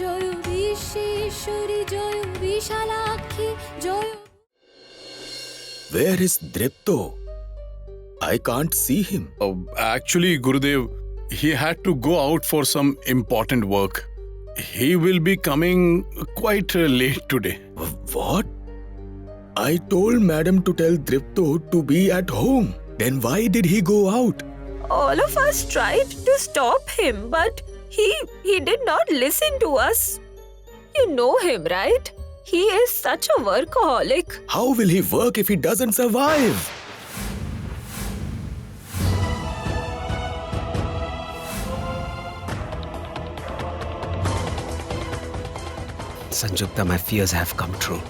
Joy Bishweshwari Joy Bishalakshi Joy. Where is Dripto? I can't see him. Actually, Gurudev, he had to go out for some important work. He will be coming quite late today. What? I told madam to tell Dripto to be at home. Then why did he go out? All of us tried to stop him, but he did not listen to us. You know him, right? He is such a workaholic. How will he work if he doesn't survive? Sanjukta, my fears have come true.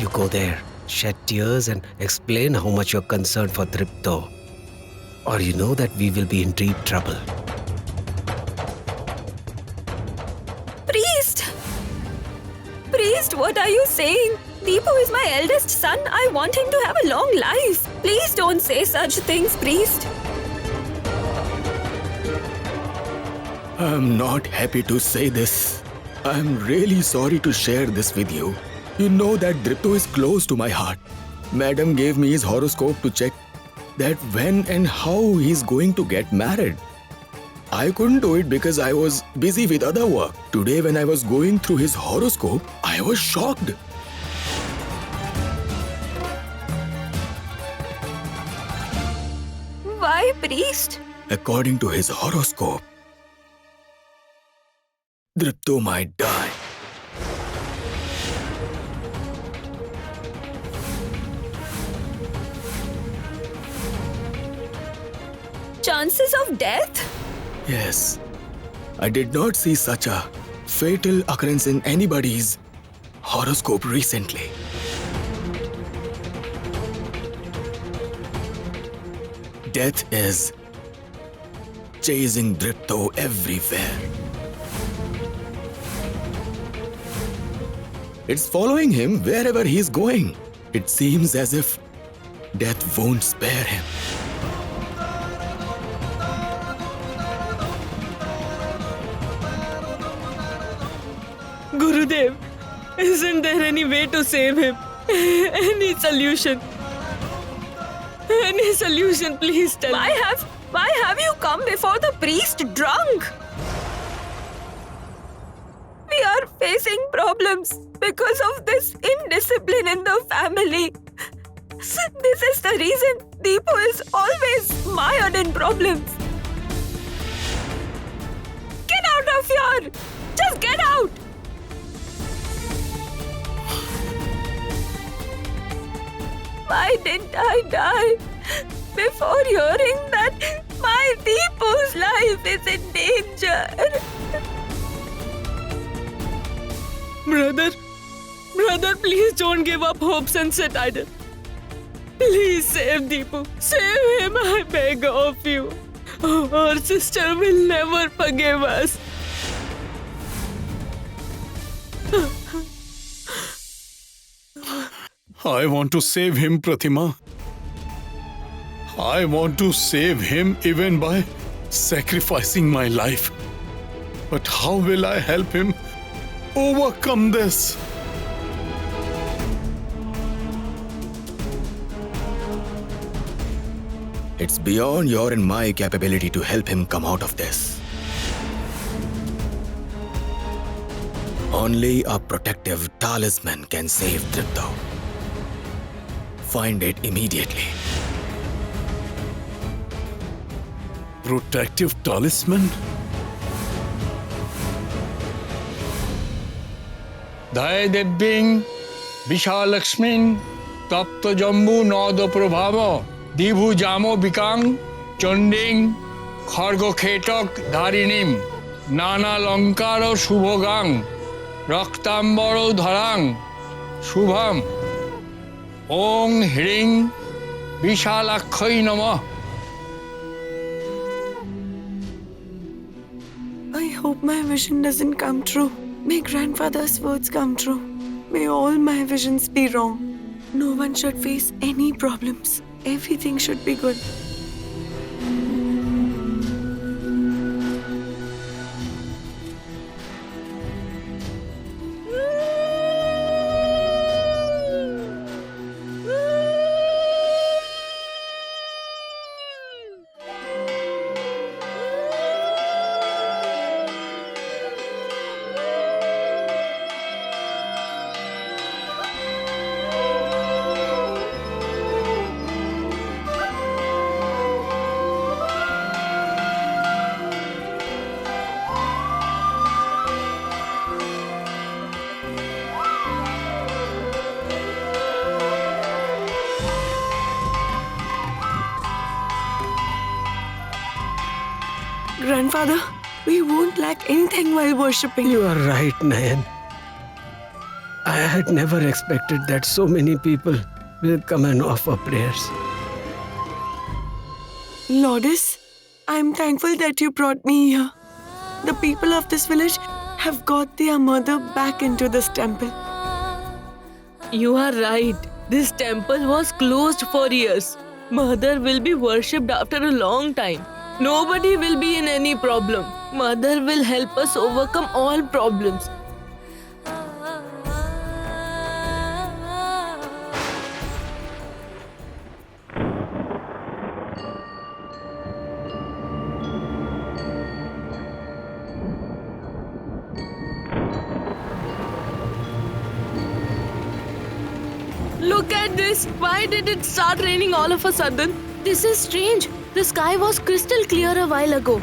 You go there, shed tears and explain how much you're concerned for Dripto. Or you know that we will be in deep trouble. Priest! Priest, what are you saying? Deepu is my eldest son. I want him to have a long life. Please don't say such things, priest. I'm not happy to say this. I'm really sorry to share this with you. You know that Dripto is close to my heart. Madam gave me his horoscope to check that when and how he's going to get married. I couldn't do it because I was busy with other work. Today when I was going through his horoscope, I was shocked. Why, priest? According to his horoscope, Dripto might die. Chances of death? Yes, I did not see such a fatal occurrence in anybody's horoscope recently. Death is chasing Dripto everywhere. It's following him wherever he's going. It seems as if death won't spare him. Gurudev, isn't there any way to save him? Any solution? Any solution, please tell me. Why have you come before the priest drunk? We are facing problems because of this indiscipline in the family. This is the reason Deepu is always mired in problems. Get out of here! Just get out! Why didn't I die before hearing that my Deepu's life is in danger? Brother, please don't give up hope, Sunset Idol. Please save Deepu. Save him, I beg of you. Our sister will never forgive us. I want to save him, Pratima. I want to save him even by sacrificing my life. But how will I help him overcome this? It's beyond your and my capability to help him come out of this. Only a protective talisman can save Dripto. Find it immediately. Protective talisman? Dhaya Debbing, Vishalakshmin, Tapta Jambu Noda Prabhava, Dibhu Jamo Bikang, Chonding, Khargo Khetok Dharinim, Nana Lankaro Shubhogang, Raktambaro Dharang, Shubham, Om Hring, Vishalakshai Namah. I hope my vision doesn't come true. May grandfather's words come true. May all my visions be wrong. No one should face any problems. Everything should be good. grandfather. We won't lack anything while worshipping. You are right, Nayan. I had never expected that so many people will come and offer prayers. Lourdes, I'm thankful that you brought me here. The people of this village have got their mother back into this temple. You are right. This temple was closed for years. Mother will be worshipped after a long time. Nobody will be in any problem. Mother will help us overcome all problems. Look at this! Why did it start raining all of a sudden? This is strange. The sky was crystal clear a while ago.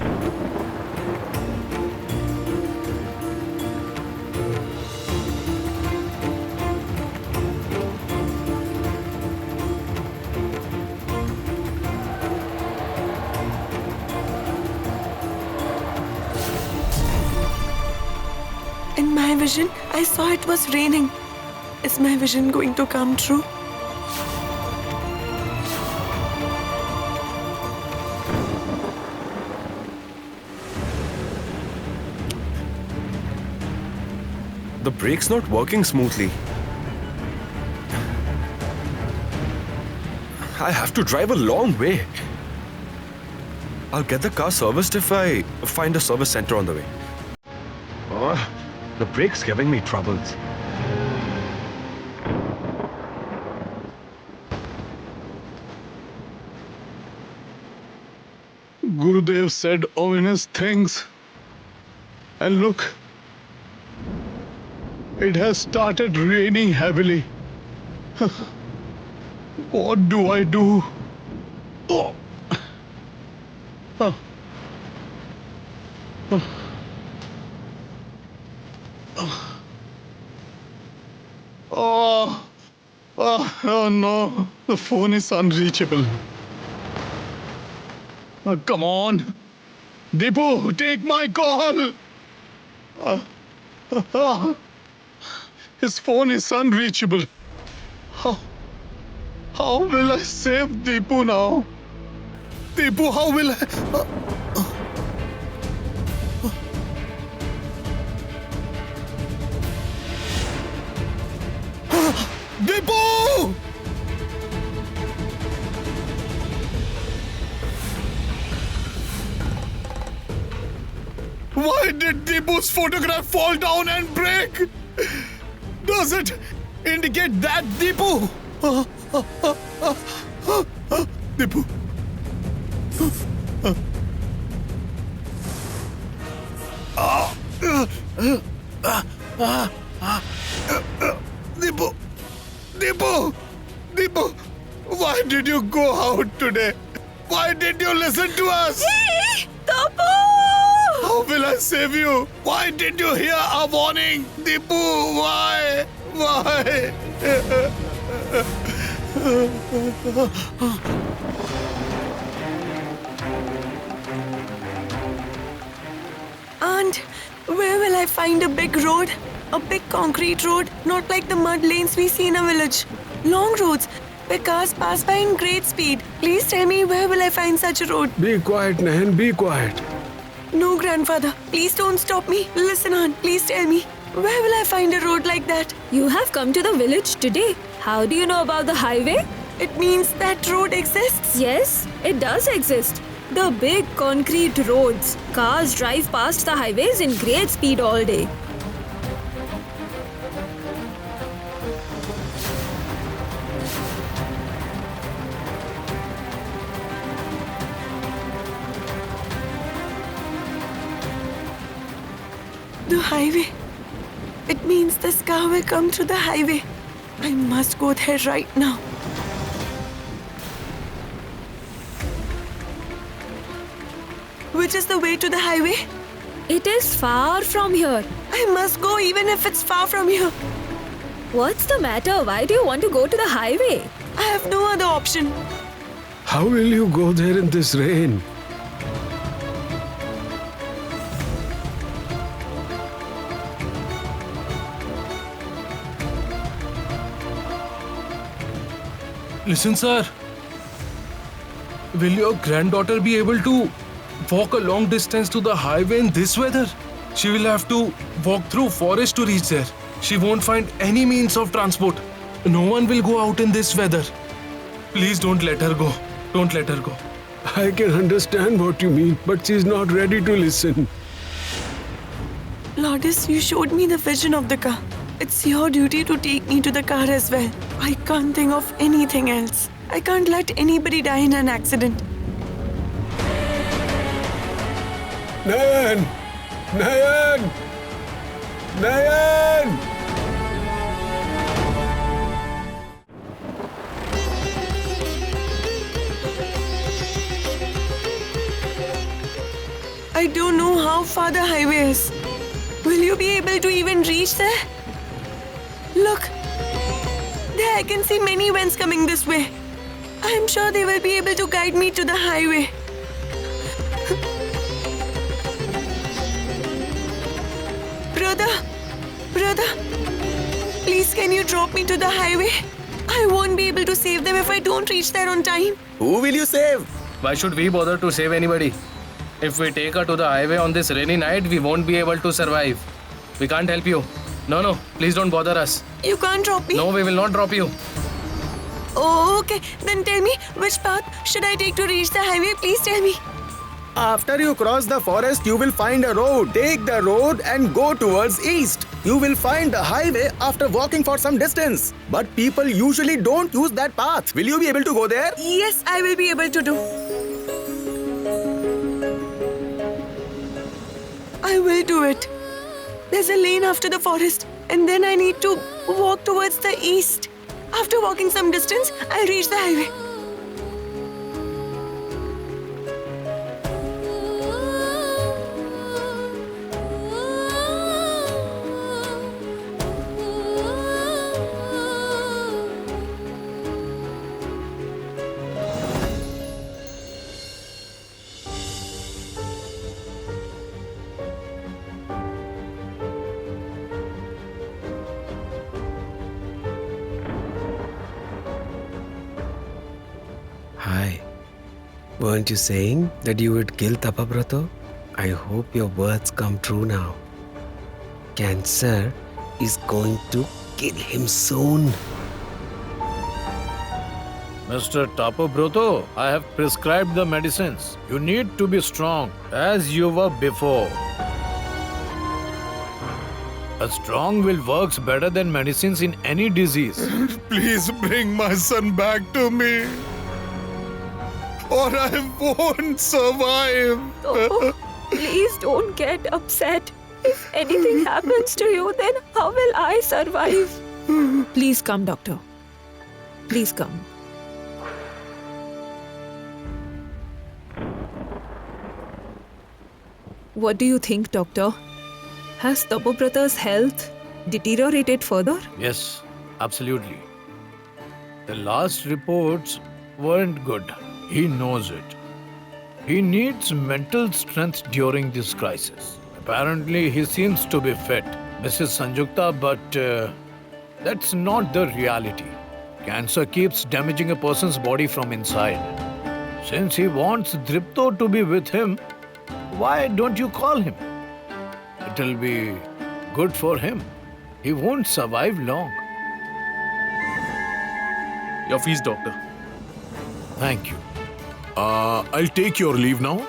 In my vision, I saw it was raining. Is my vision going to come true? The brake's not working smoothly. I have to drive a long way. I'll get the car serviced if I find a service center on the way. Oh, the brake's giving me troubles. Gurudev said ominous things. And look, it has started raining heavily. What do I do? Oh. Oh. Oh. Oh no, the phone is unreachable. Oh, come on. Deepu, take my call. His phone is unreachable. How will I save Deepu now? Deepu, how will I... Deepu! Why did Deepu's photograph fall down and break? Does it indicate that Deepu? Deepu. Deepu. Deepu. Deepu. Why did you go out today? Why did you listen to us? Tapu! How will I save you? Why did you hear a warning? Deepu, why? Why? Aunt, where will I find a big road? A big concrete road, not like the mud lanes we see in a village. Long roads, where cars pass by in great speed. Please tell me, where will I find such a road? Be quiet, Nayan, be quiet. No, grandfather. Please don't stop me. Listen, aunt. Please tell me. Where will I find a road like that? You have come to the village today. How do you know about the highway? It means that road exists. Yes, it does exist. The big concrete roads. Cars drive past the highways in great speed all day. The highway. It means this car will come through the highway. I must go there right now. Which is the way to the highway? It is far from here. I must go even if it's far from here. What's the matter? Why do you want to go to the highway? I have no other option. How will you go there in this rain? Listen, sir. Will your granddaughter be able to walk a long distance to the highway in this weather? She will have to walk through forest to reach there. She won't find any means of transport. No one will go out in this weather. Please don't let her go. Don't let her go. I can understand what you mean, but she's not ready to listen. Lourdes, you showed me the vision of the car. It's your duty to take me to the car as well. I can't think of anything else. I can't let anybody die in an accident. Nayan! Nayan! Nayan! I don't know how far the highway is. Will you be able to even reach there? Look, there I can see many vents coming this way. I'm sure they will be able to guide me to the highway. Brother, please can you drop me to the highway? I won't be able to save them if I don't reach there on time. Who will you save? Why should we bother to save anybody? If we take her to the highway on this rainy night, we won't be able to survive. We can't help you. No, please don't bother us. You can't drop me. No, we will not drop you. Oh, okay. Then tell me, which path should I take to reach the highway? Please tell me. After you cross the forest, you will find a road. Take the road and go towards east. You will find the highway after walking for some distance. But people usually don't use that path. Will you be able to go there? Yes, I will be able to do. I will do it. There's a lane after the forest, and then I need to walk towards the east. After walking some distance, I'll reach the highway. Hi. Weren't you saying that you would kill Tapabrato? I hope your words come true now. Cancer is going to kill him soon. Mr. Tapabrato, I have prescribed the medicines. You need to be strong, as you were before. A strong will works better than medicines in any disease. Please bring my son back to me, or I won't survive. Oh, please don't get upset. If anything happens to you, then how will I survive? Please come, doctor. Please come. What do you think, doctor? Has Tapobrata's health deteriorated further? Yes, absolutely. The last reports weren't good. He knows it. He needs mental strength during this crisis. Apparently, he seems to be fit, Mrs. Sanjukta, but that's not the reality. Cancer keeps damaging a person's body from inside. Since he wants Dripto to be with him, why don't you call him? It'll be good for him. He won't survive long. Your fees, doctor. Thank you. I'll take your leave now.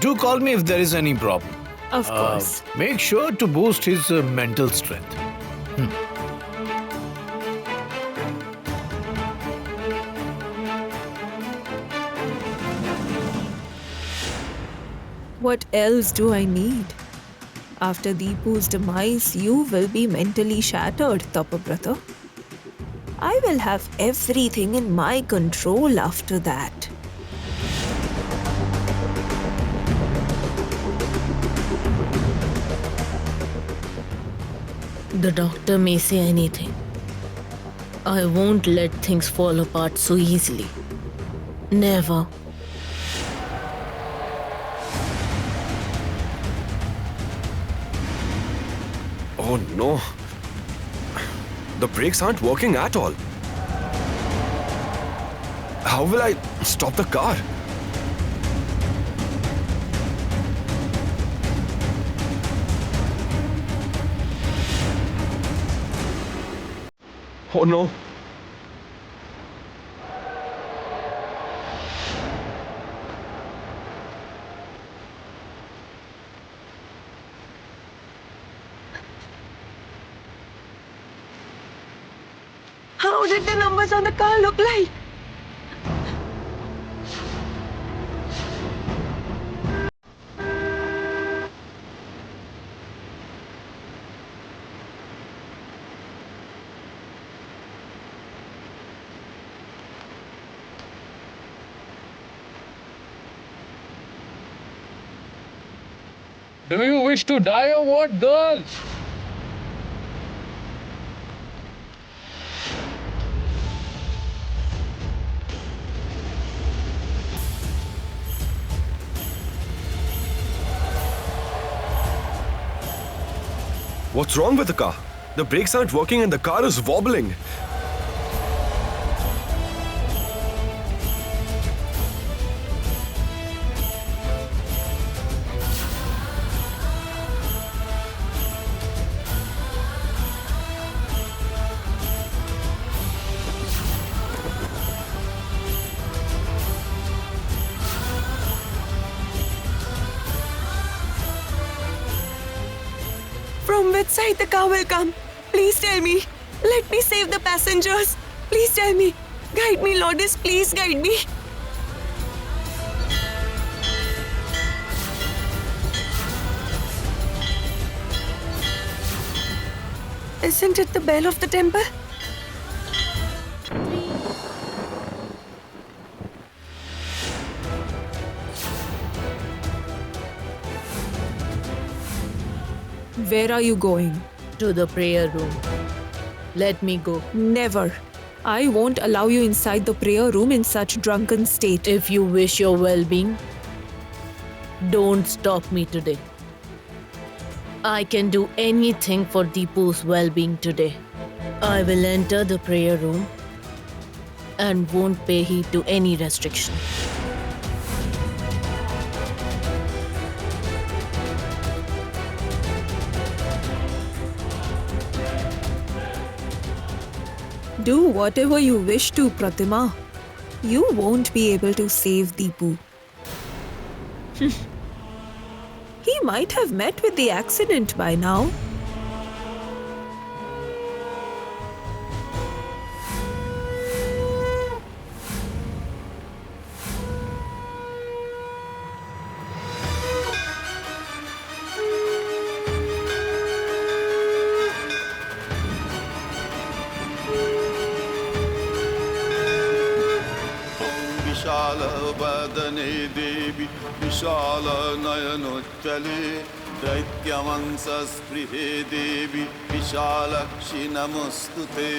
Do call me if there is any problem. Of course. Make sure to boost his mental strength. What else do I need? After Deepu's demise, you will be mentally shattered, Tapabrata. I will have everything in my control after that. The doctor may say anything. I won't let things fall apart so easily. Never. Oh no. The brakes aren't working at all. How will I stop the car? Oh no. How did the numbers on the car look like? Do you wish to die or what, girl? What's wrong with the car? The brakes aren't working and the car is wobbling. From which side the car will come? Please tell me. Let me save the passengers. Please tell me. Guide me, Lourdes. Please guide me. Isn't it the bell of the temple? Where are you going? To the prayer room. Let me go. Never. I won't allow you inside the prayer room in such drunken state. If you wish your well-being, don't stop me today. I can do anything for Deepu's well-being today. I will enter the prayer room and won't pay heed to any restriction. Do whatever you wish to, Pratima. You won't be able to save Deepu. He might have met with the accident by now. विशालवदने देवी विशालनयनोज्ज्वले दैत्यवंशस्पृहे देवी विशालक्षि नमोस्तुते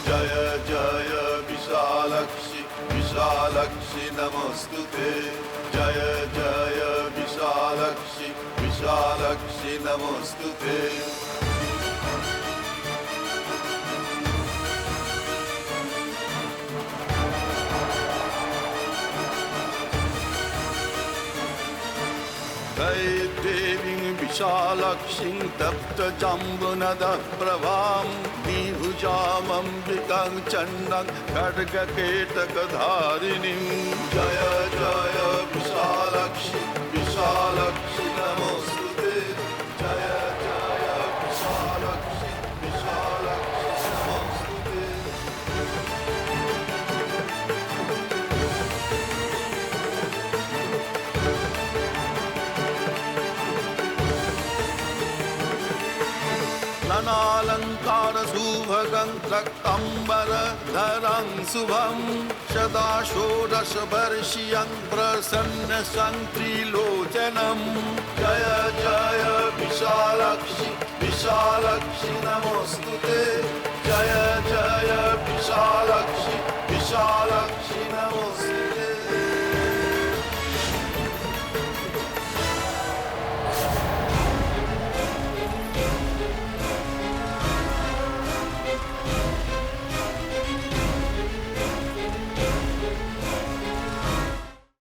जय जय विशालक्षि विशालक्षि नमोस्तुते जय जय विशालक्षि विशालक्षि नमोस्तुते देवीं विशालक्षीं तप्तजम्बुनदप्रभां द्विभुजामम्बिकां चण्डां खड्गकेटकधारिणीं जय जय विशालक्षि विशालक्षि नमोस्तुते जय जय विशालक्षि विशालक्षि नमोस्तुते नानालङ्कार सुभगं रक्तम्बरधरं शुभं सदा षोडशवर्षीयं प्रसन्नं त्रिलोचनं जय जय विशालक्षि विशालक्षि नमोस्तुते जय जय विशालक्षि विशालक्षि